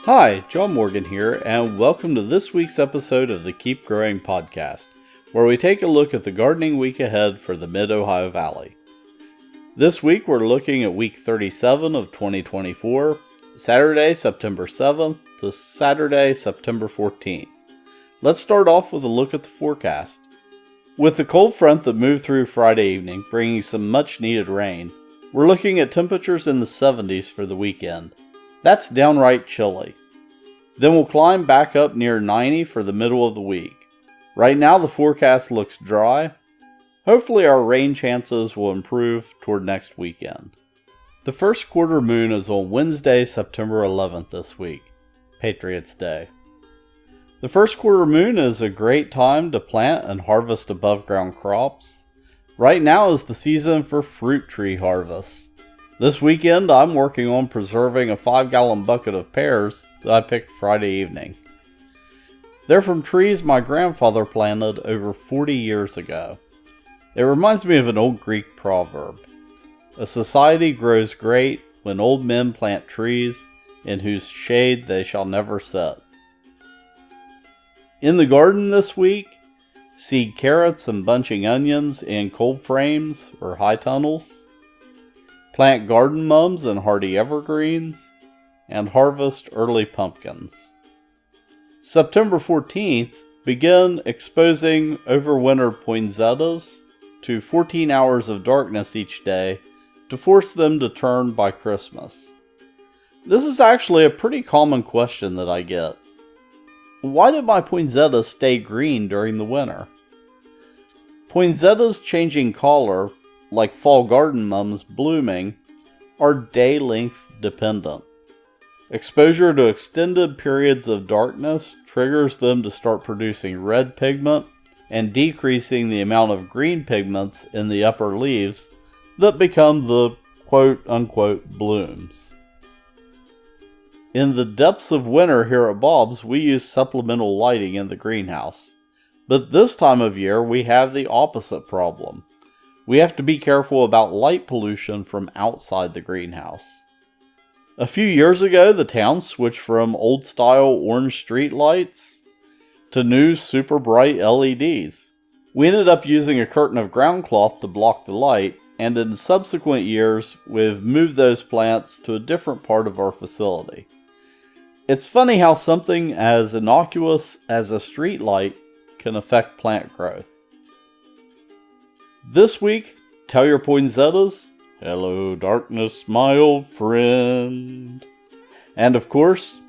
Hi, John Morgan here, and welcome to this week's episode of the Keep Growing podcast, where we take a look at the gardening week ahead for the Mid-Ohio Valley. This week we're looking at week 37 of 2024, Saturday, September 7th to Saturday, September 14th. Let's start off with a look at the forecast. With the cold front that moved through Friday evening, bringing some much-needed rain, we're looking at temperatures in the 70s for the weekend. That's downright chilly. Then we'll climb back up near 90 for the middle of the week. Right now the forecast looks dry. Hopefully our rain chances will improve toward next weekend. The first quarter moon is on Wednesday, September 11th this week, Patriots Day. The first quarter moon is a great time to plant and harvest above ground crops. Right now is the season for fruit tree harvest. This weekend, I'm working on preserving a 5-gallon bucket of pears that I picked Friday evening. They're from trees my grandfather planted over 40 years ago. It reminds me of an old Greek proverb. A society grows great when old men plant trees in whose shade they shall never sit. In the garden this week, seed carrots and bunching onions in cold frames or high tunnels. Plant garden mums and hardy evergreens, and harvest early pumpkins. September 14th, begin exposing overwintered poinsettias to 14 hours of darkness each day to force them to turn by Christmas. This is actually a pretty common question that I get. Why did my poinsettias stay green during the winter? Poinsettias changing color, like fall garden mums blooming, are day length dependent. Exposure to extended periods of darkness triggers them to start producing red pigment and decreasing the amount of green pigments in the upper leaves that become the quote-unquote blooms. In the depths of winter here at Bob's, we use supplemental lighting in the greenhouse. But this time of year, we have the opposite problem. We have to be careful about light pollution from outside the greenhouse. A few years ago, the town switched from old-style orange street lights to new super bright LEDs. We ended up using a curtain of ground cloth to block the light, and in subsequent years, we've moved those plants to a different part of our facility. It's funny how something as innocuous as a street light can affect plant growth. This week, tell your poinsettias, "Hello darkness, my old friend." And of course,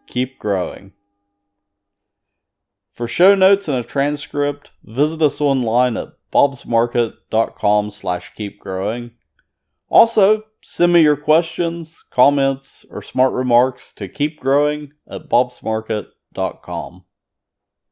keep growing. For show notes and a transcript, visit us online at bobsmarket.com/keepgrowing. Also, send me your questions, comments, or smart remarks to keepgrowing@bobsmarket.com.